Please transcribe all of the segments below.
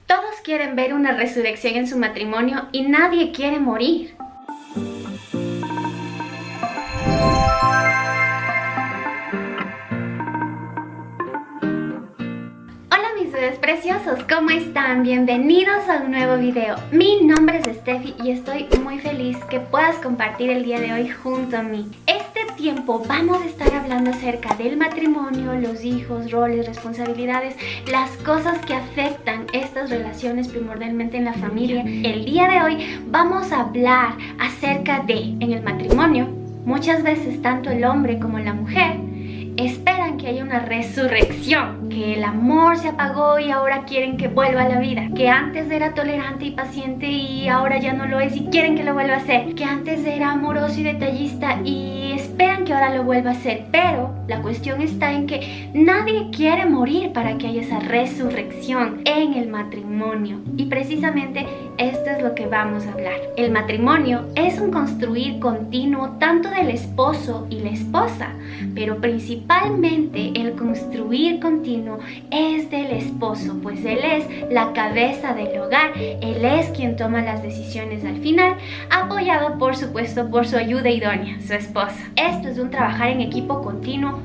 Todos quieren ver una resurrección en su matrimonio y nadie quiere morir. Hola mis bebés preciosos, ¿cómo están? Bienvenidos a un nuevo video. Mi nombre es Steffi y estoy muy feliz que puedas compartir el día de hoy junto a mí. Este tiempo vamos a estar hablando acerca del matrimonio, los hijos, roles, responsabilidades, las cosas que afectan estas relaciones primordialmente en la familia. El día de hoy vamos a hablar acerca de, en el matrimonio, muchas veces tanto el hombre como la mujer esperan que haya una resurrección, que el amor se apagó y ahora quieren que vuelva a la vida, que antes era tolerante y paciente y ahora ya no lo es y quieren que lo vuelva a ser, que antes era amoroso y detallista y esperan que ahora lo vuelva a ser. Pero la cuestión está en que nadie quiere morir para que haya esa resurrección en el matrimonio, y precisamente esto es lo que vamos a hablar. El matrimonio es un construir continuo tanto del esposo y la esposa, pero principalmente el construir continuo es del esposo, pues él es la cabeza del hogar, él es quien toma las decisiones al final, apoyado por supuesto por su ayuda idónea, su esposa. Esto es un trabajar en equipo continuo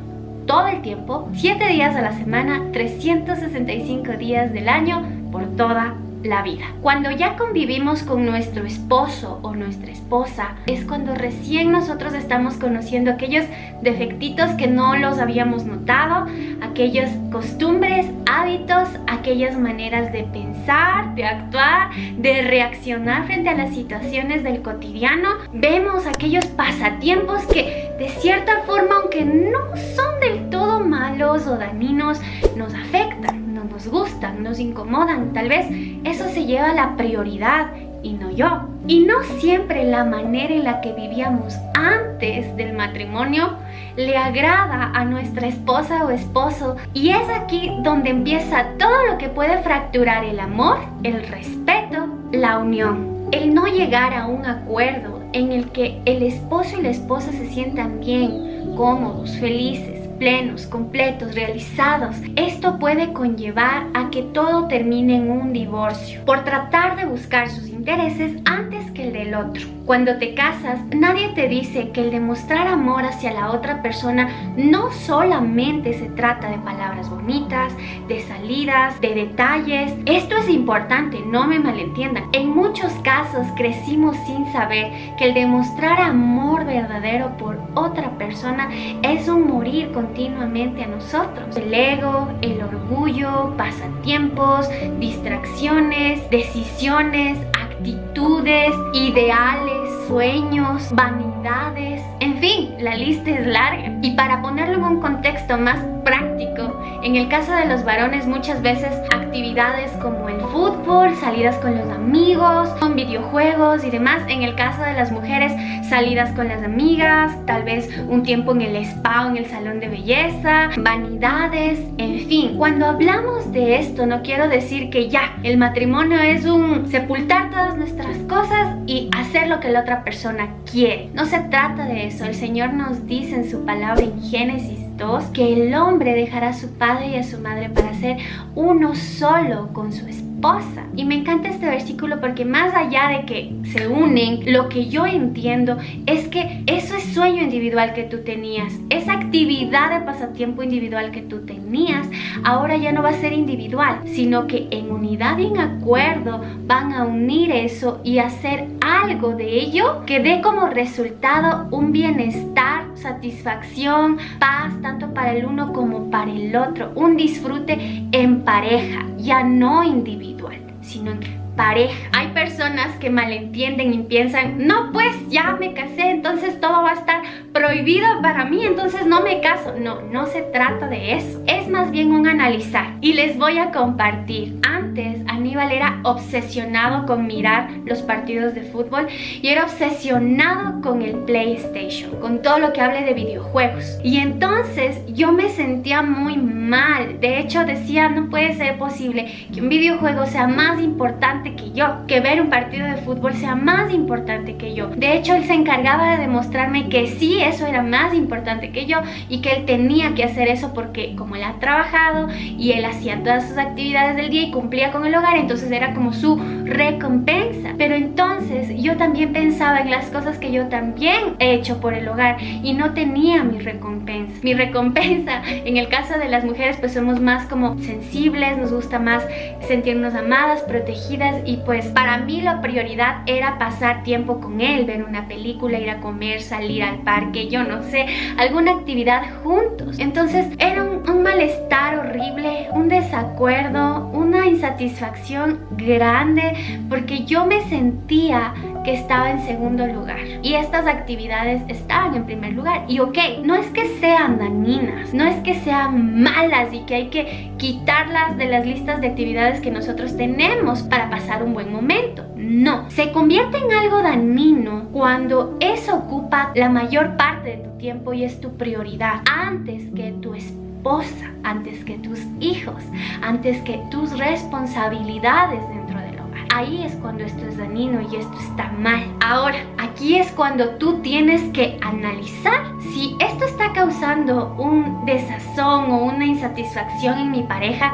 todo el tiempo, 7 días a la semana, 365 días del año, por toda la vida. Cuando ya convivimos con nuestro esposo o nuestra esposa, es cuando recién nosotros estamos conociendo aquellos defectitos que no los habíamos notado, aquellas costumbres, hábitos, aquellas maneras de pensar, de actuar, de reaccionar frente a las situaciones del cotidiano. Vemos aquellos pasatiempos que de cierta forma, aunque no son del todo malos o dañinos, nos afectan, no nos gustan, nos incomodan. Tal vez eso se lleva a la prioridad y no yo. Y no siempre la manera en la que vivíamos antes del matrimonio le agrada a nuestra esposa o esposo, y es aquí donde empieza todo lo que puede fracturar el amor, el respeto, la unión. El no llegar a un acuerdo en el que el esposo y la esposa se sientan bien, cómodos, felices, plenos, completos, realizados. Esto puede conllevar a que todo termine en un divorcio por tratar de buscar sus intereses antes que el del otro. Cuando te casas, nadie te dice que el demostrar amor hacia la otra persona no solamente se trata de palabras bonitas, de salidas, de detalles. Esto es importante, no me malentiendan. En muchos casos crecimos sin saber que el demostrar amor verdadero por otra persona es un morir continuamente a nosotros. El ego, el orgullo, pasatiempos, distracciones, decisiones, actitudes, ideales, sueños, vanidades, en fin, la lista es larga. Y para ponerlo en un contexto más práctico, en el caso de los varones muchas veces actividades como el fútbol, salidas con los amigos, con videojuegos y demás. En el caso de las mujeres, salidas con las amigas, tal vez un tiempo en el spa o en el salón de belleza, vanidades, en fin. Cuando hablamos de esto, no quiero decir que ya, el matrimonio es un sepultar todas nuestras cosas y hacer lo que la otra persona quiere. No se trata de eso. El Señor nos dice en su palabra en Génesis 2 que el hombre dejará a su padre y a su madre para ser uno solo con su esposa. Y me encanta este versículo porque más allá de que se unen, lo que yo entiendo es que eso es sueño individual que tú tenías, esa actividad de pasatiempo individual que tú tenías, ahora ya no va a ser individual, sino que en unidad y en acuerdo van a unir eso y hacer algo de ello que dé como resultado un bienestar, satisfacción, paz, tanto para el uno como para el otro, un disfrute en pareja, ya no individual, sino en pareja. Hay personas que malentienden y piensan, no, pues ya me casé, entonces todo va a estar prohibido para mí, entonces no me caso. No, no se trata de eso. Es más bien un analizar. Y les voy a compartir. Antes, Aníbal era obsesionado con mirar los partidos de fútbol y era obsesionado con el PlayStation, con todo lo que hable de videojuegos. Y entonces yo me sentía muy mal. De hecho, decía, no puede ser posible que un videojuego sea más importante que yo, que ver un partido de fútbol sea más importante que yo. De hecho, él se encargaba de demostrarme que sí, eso era más importante que yo y que él tenía que hacer eso porque como él ha trabajado y él hacía todas sus actividades del día y cumplía con el hogar, entonces era como su recompensa. Pero entonces yo también pensaba en las cosas que yo también he hecho por el hogar y no tenía mi recompensa. Mi recompensa, en el caso de las mujeres, pues somos más como sensibles, nos gusta más sentirnos amadas, protegidas, y pues para mí la prioridad era pasar tiempo con él, ver una película, ir a comer, salir al parque, yo no sé, alguna actividad juntos. Entonces era un malestar horrible, un desacuerdo, una insatisfacción grande, porque yo me sentía que estaba en segundo lugar y estas actividades estaban en primer lugar. Y ok, no es que sean dañinas, no es que sean malas y que hay que quitarlas de las listas de actividades que nosotros tenemos para pasar un buen momento. No, se convierte en algo dañino cuando eso ocupa la mayor parte de tu tiempo y es tu prioridad antes que tu esposa, antes que tus hijos, antes que tus responsabilidades dentro del hogar. Ahí es cuando esto es dañino y esto está mal. Ahora, aquí es cuando tú tienes que analizar si esto está causando un desazón o una insatisfacción en mi pareja.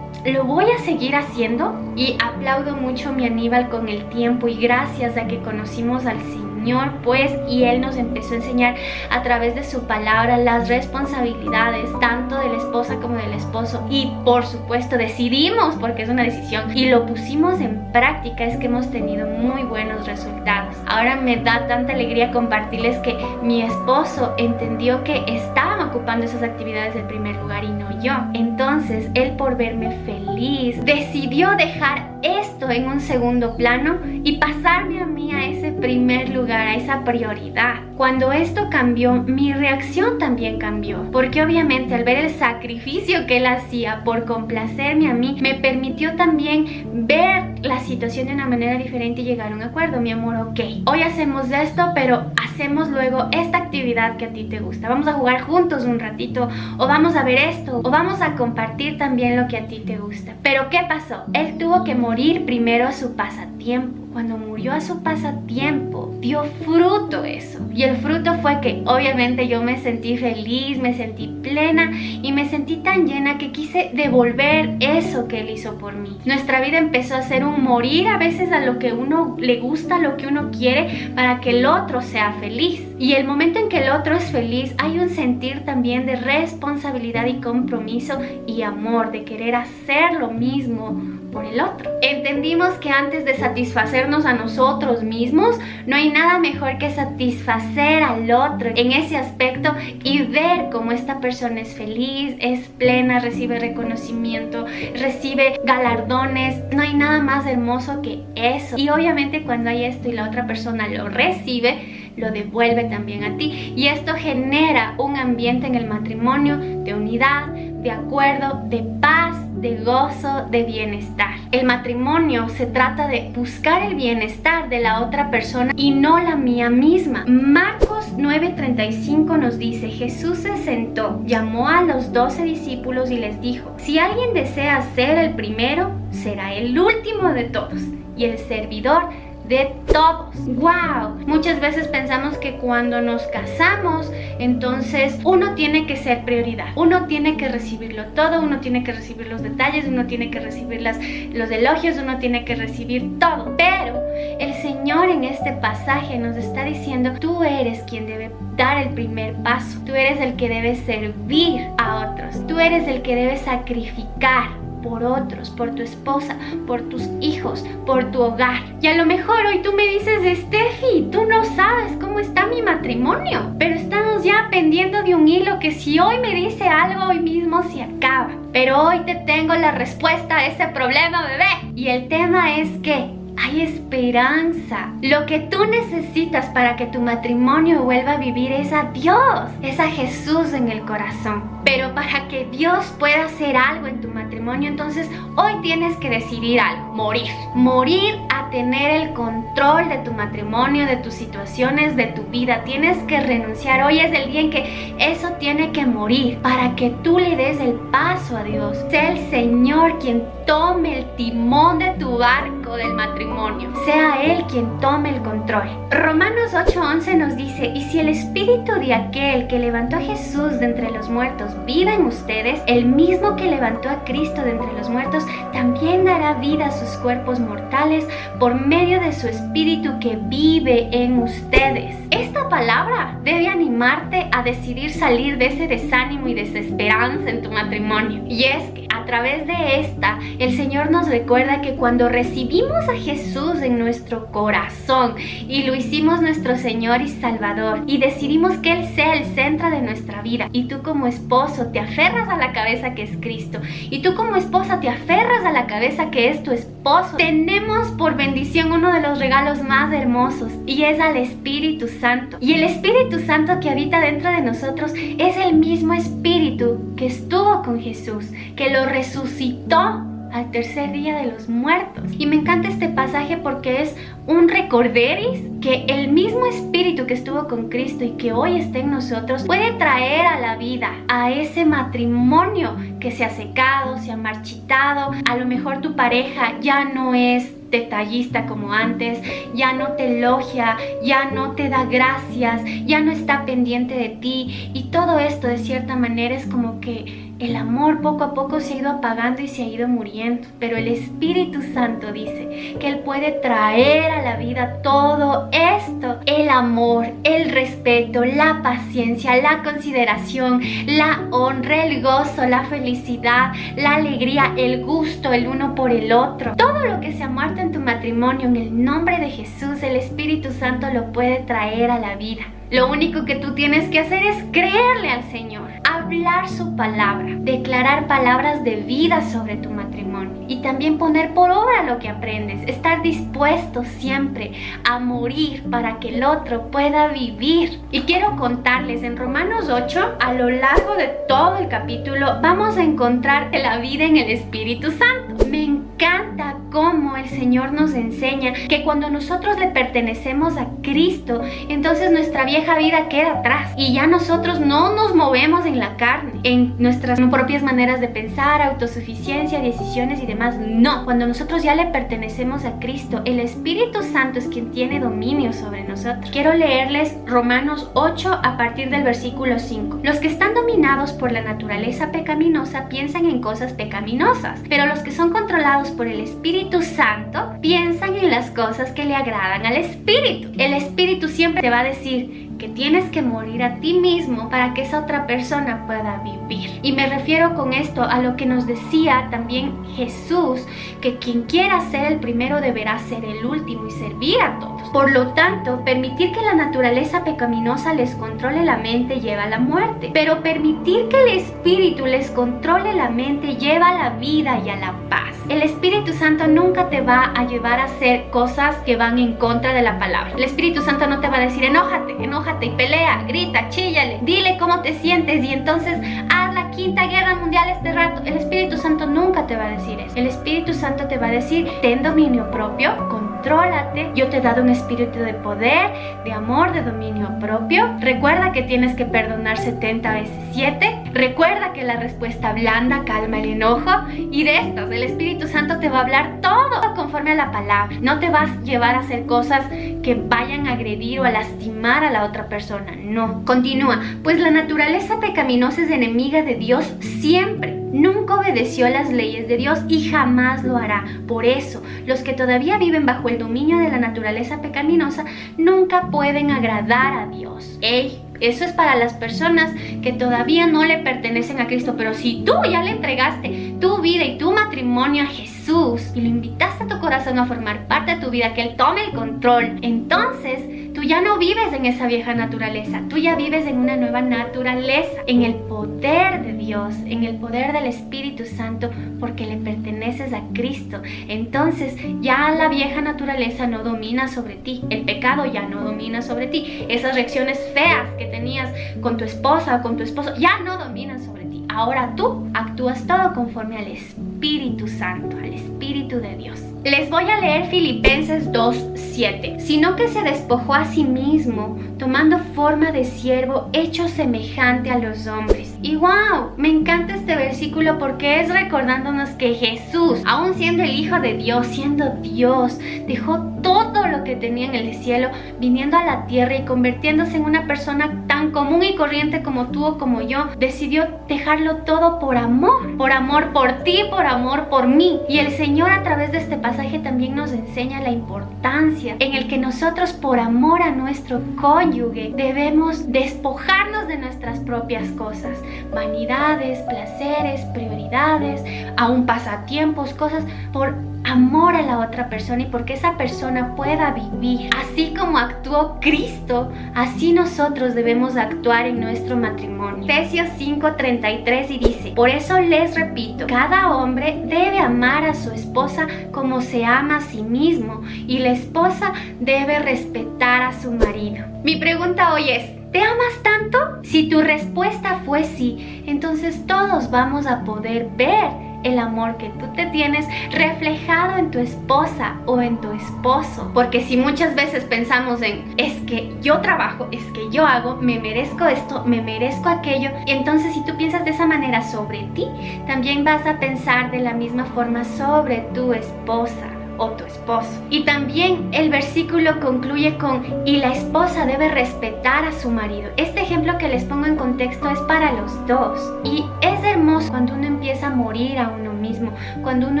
¿Lo voy a seguir haciendo? Y aplaudo mucho a mi Aníbal con el tiempo, y gracias a que conocimos al Señor, pues, y Él nos empezó a enseñar a través de su palabra las responsabilidades tanto de la esposa como del esposo, y por supuesto decidimos, porque es una decisión, y lo pusimos en práctica, es que hemos tenido muy buenos resultados. Ahora me da tanta alegría compartirles que mi esposo entendió que estaban ocupando esas actividades en primer lugar y no yo. Entonces él, por verme feliz, decidió dejar esto en un segundo plano y pasarme a mí a ese primer lugar, a esa prioridad. Cuando esto cambió, mi reacción también cambió, porque obviamente al ver el sacrificio que él hacía por complacerme a mí, me permitió también ver la situación de una manera diferente y llegar a un acuerdo. Mi amor, ok, hoy hacemos esto, pero hacemos luego esta actividad que a ti te gusta. Vamos a jugar juntos un ratito, o vamos a ver esto, o vamos a compartir también lo que a ti te gusta. Pero ¿qué pasó? Él tuvo que morir primero a su pasatiempo. Cuando murió a su pasatiempo, dio fruto eso. Y el fruto fue que obviamente yo me sentí feliz, me sentí plena y me sentí tan llena que quise devolver eso que él hizo por mí. Nuestra vida empezó a ser un morir a veces a lo que uno le gusta, lo que uno quiere, para que el otro sea feliz. Y el momento en que el otro es feliz, hay un sentir también de responsabilidad y compromiso y amor, de querer hacer lo mismo por el otro. Entendimos que antes de satisfacernos a nosotros mismos, no hay nada mejor que satisfacer al otro en ese aspecto y ver cómo esta persona es feliz, es plena, recibe reconocimiento, recibe galardones. No hay nada más hermoso que eso. Y obviamente cuando hay esto y la otra persona lo recibe, lo devuelve también a ti, y esto genera un ambiente en el matrimonio de unidad, de acuerdo, de paz, de gozo, de bienestar. El matrimonio se trata de buscar el bienestar de la otra persona y no la mía misma. Marcos 9:35 nos dice: Jesús se sentó, llamó a los 12 discípulos y les dijo: si alguien desea ser el primero, será el último de todos y el servidor de todos. ¡Wow! Muchas veces pensamos que cuando nos casamos, entonces uno tiene que ser prioridad, uno tiene que recibirlo todo, uno tiene que recibir los detalles, uno tiene que recibir los elogios, uno tiene que recibir todo. Pero el Señor en este pasaje nos está diciendo: tú eres quien debe dar el primer paso, tú eres el que debe servir a otros, tú eres el que debe sacrificar por otros, por tu esposa, por tus hijos, por tu hogar. Y a lo mejor hoy tú me dices: Steffi, tú no sabes cómo está mi matrimonio, pero estamos ya pendiendo de un hilo que si hoy me dice algo, hoy mismo se acaba. Pero hoy te tengo la respuesta a ese problema, bebé. Y el tema es que hay esperanza. Lo que tú necesitas para que tu matrimonio vuelva a vivir es a Dios, es a Jesús en el corazón. Pero para que Dios pueda hacer algo en tu matrimonio, entonces hoy tienes que decidir algo: morir a tener el control de tu matrimonio, de tus situaciones, de tu vida. Tienes que renunciar. Hoy es el día en que eso tiene que morir para que tú le des el paso a Dios. Sea el Señor quien tome el timón de tu barco del matrimonio. Sea Él quien tome el control. Romanos 8:11 nos dice: y si el espíritu de aquel que levantó a Jesús de entre los muertos vive en ustedes, el mismo que levantó a Cristo de entre los muertos también dará vida a sus cuerpos mortales por medio de su espíritu que vive en ustedes. Esta palabra debe animarte a decidir salir de ese desánimo y desesperanza en tu matrimonio. Y es que a través de esta, el Señor nos recuerda que cuando recibimos a Jesús en nuestro corazón y lo hicimos nuestro Señor y Salvador y decidimos que Él sea el centro de nuestra vida, y tú como esposo te aferras a la cabeza que es Cristo, y tú como esposa te aferras a la cabeza que es tu esposo, tenemos por bendición uno de los regalos más hermosos, y es al Espíritu Santo. Y el Espíritu Santo que habita dentro de nosotros es el mismo Espíritu que estuvo con Jesús, que lo resucitó al tercer día de los muertos. Y me encanta este pasaje porque es un recorderis que el mismo Espíritu que estuvo con Cristo y que hoy está en nosotros puede traer a la vida a ese matrimonio que se ha secado, se ha marchitado. A lo mejor tu pareja ya no es detallista como antes, ya no te elogia, ya no te da gracias, ya no está pendiente de ti, y todo esto de cierta manera es como que el amor poco a poco se ha ido apagando y se ha ido muriendo. Pero el Espíritu Santo dice que Él puede traer a la vida todo esto: el amor, el respeto, la paciencia, la consideración, la honra, el gozo, la felicidad, la alegría, el gusto el uno por el otro. Todo lo que se ha muerto en tu matrimonio, en el nombre de Jesús, el Espíritu Santo lo puede traer a la vida. Lo único que tú tienes que hacer es creerle al Señor, hablar su palabra, declarar palabras de vida sobre tu matrimonio y también poner por obra lo que aprendes, estar dispuesto siempre a morir para que el otro pueda vivir. Y quiero contarles, en Romanos 8, a lo largo de todo el capítulo, vamos a encontrar la vida en el Espíritu Santo. Me encanta cómo el Señor nos enseña que cuando nosotros le pertenecemos a Cristo, entonces nuestra vieja vida queda atrás y ya nosotros no nos movemos en la carne, en nuestras propias maneras de pensar, autosuficiencia, decisiones y demás. No, cuando nosotros ya le pertenecemos a Cristo, el Espíritu Santo es quien tiene dominio sobre nosotros. Quiero leerles Romanos 8 a partir del versículo 5. Los que están dominados por la naturaleza pecaminosa piensan en cosas pecaminosas, pero los que son controlados por el Espíritu Santo piensan en las cosas que le agradan al Espíritu. El Espíritu siempre te va a decir que tienes que morir a ti mismo para que esa otra persona pueda vivir. Y me refiero con esto a lo que nos decía también Jesús, que quien quiera ser el primero deberá ser el último y servir a todos. Por lo tanto, permitir que la naturaleza pecaminosa les controle la mente lleva a la muerte, pero permitir que el Espíritu les controle la mente lleva a la vida y a la paz. El Espíritu Santo nunca te va a llevar a hacer cosas que van en contra de la palabra. El Espíritu Santo no te va a decir enójate y pelea, grita, chíllale, dile cómo te sientes y entonces haz la quinta guerra mundial este rato. El Espíritu Santo nunca te va a decir eso. El Espíritu Santo te va a decir: ten dominio propio, contrólate, yo te he dado un espíritu de poder, de amor, de dominio propio. Recuerda que tienes que perdonar 70 veces 7. Recuerda que la respuesta blanda calma el enojo. Y de estas, el Espíritu Santo te va a hablar todo conforme a la palabra. No te vas a llevar a hacer cosas que vayan a agredir o a lastimar a la otra persona. No. Continúa. Pues la naturaleza pecaminosa es enemiga de Dios siempre. Nunca obedeció las leyes de Dios y jamás lo hará. Por eso, los que todavía viven bajo el dominio de la naturaleza pecaminosa nunca pueden agradar a Dios. Eso es para las personas que todavía no le pertenecen a Cristo. Pero si tú ya le entregaste tu vida y tu matrimonio a Jesús y lo invitaste a tu corazón a formar parte de tu vida, que Él tome el control, entonces tú ya no vives en esa vieja naturaleza. Tú ya vives en una nueva naturaleza, en el poder de Dios, en el poder del Espíritu Santo, porque le perteneces a Cristo. Entonces ya la vieja naturaleza no domina sobre ti. El pecado ya no domina sobre ti. Esas reacciones feas que tenías con tu esposa o con tu esposo ya no dominan sobre ti. Ahora tú actúas todo conforme al Espíritu Santo, al Espíritu de Dios. Les voy a leer Filipenses 2:7. Sino que se despojó a sí mismo, tomando forma de siervo, hecho semejante a los hombres, Y wow, me encanta este versículo porque es recordándonos que Jesús, aún siendo el Hijo de Dios, siendo Dios, dejó todo lo que tenía en el cielo, viniendo a la tierra y convirtiéndose en una persona tan común y corriente como tú o como yo. Decidió dejarlo todo por amor por ti, por amor por mí. Y el Señor a través de este pasaje también nos enseña la importancia en el que nosotros, por amor a nuestro cónyuge, debemos despojarnos de nuestras propias cosas, vanidades, placeres, prioridades, aún pasatiempos, cosas por amor a la otra persona y porque esa persona pueda vivir. Así como actuó Cristo, así nosotros debemos actuar en nuestro matrimonio. Efesios 5:33 y dice: por eso les repito, cada hombre debe amar a su esposa como se ama a sí mismo, y la esposa debe respetar a su marido. Mi pregunta hoy es: ¿te amas tanto? Si tu respuesta fue sí, entonces todos vamos a poder ver el amor que tú te tienes reflejado en tu esposa o en tu esposo. Porque si muchas veces pensamos en: es que yo trabajo, es que yo hago, me merezco esto, me merezco aquello, entonces si tú piensas de esa manera sobre ti, también vas a pensar de la misma forma sobre tu esposa o tu esposo. Y también el versículo concluye con: y la esposa debe respetar a su marido. Este ejemplo que les pongo en contexto es para los dos. Y es hermoso cuando uno empieza a morir a uno mismo, cuando uno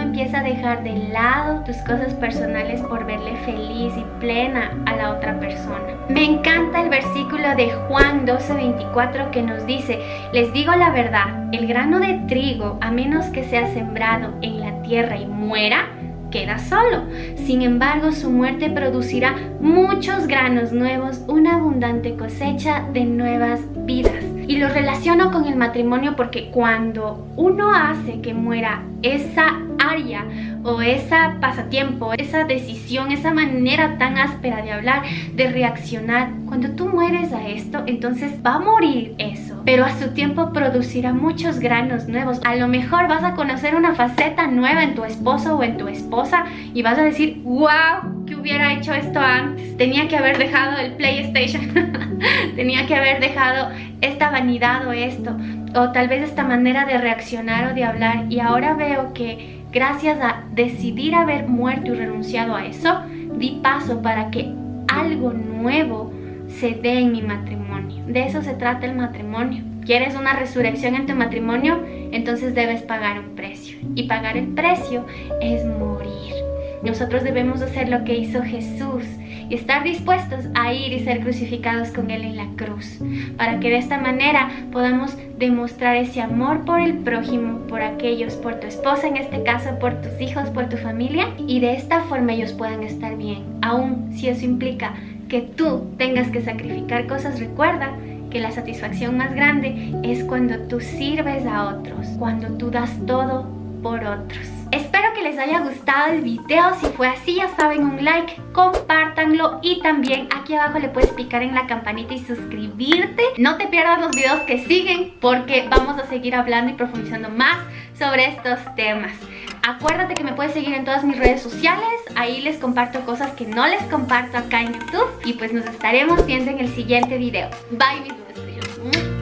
empieza a dejar de lado tus cosas personales por verle feliz y plena a la otra persona. Me encanta el versículo de Juan 12:24 que nos dice: les digo la verdad, el grano de trigo, a menos que sea sembrado en la tierra y muera, queda solo. Sin embargo, su muerte producirá muchos granos nuevos, una abundante cosecha de nuevas vidas. Y lo relaciono con el matrimonio porque cuando uno hace que muera esa área o ese pasatiempo, esa decisión, esa manera tan áspera de hablar, de reaccionar, cuando tú mueres a esto, entonces va a morir eso, pero a su tiempo producirá muchos granos nuevos. A lo mejor vas a conocer una faceta nueva en tu esposo o en tu esposa y vas a decir: wow, que hubiera hecho esto antes, tenía que haber dejado el PlayStation tenía que haber dejado esta vanidad o esto, o tal vez esta manera de reaccionar o de hablar, y ahora veo que gracias a decidir haber muerto y renunciado a eso, di paso para que algo nuevo se dé en mi matrimonio. De eso se trata el matrimonio. ¿Quieres una resurrección en tu matrimonio? Entonces debes pagar un precio, y pagar el precio es morir. Nosotros debemos hacer lo que hizo Jesús y estar dispuestos a ir y ser crucificados con Él en la cruz, para que de esta manera podamos demostrar ese amor por el prójimo, por aquellos, por tu esposa en este caso, por tus hijos, por tu familia, y de esta forma ellos puedan estar bien. Aun si eso implica que tú tengas que sacrificar cosas, recuerda que la satisfacción más grande es cuando tú sirves a otros, cuando tú das todo por otros. Espero que les haya gustado el video. Si fue así, ya saben, un like, compártanlo, y también aquí abajo le puedes picar en la campanita y suscribirte. No te pierdas los videos que siguen porque vamos a seguir hablando y profundizando más sobre estos temas. Acuérdate que me puedes seguir en todas mis redes sociales, ahí les comparto cosas que no les comparto acá en YouTube, y pues nos estaremos viendo en el siguiente video. Bye, mis bellos.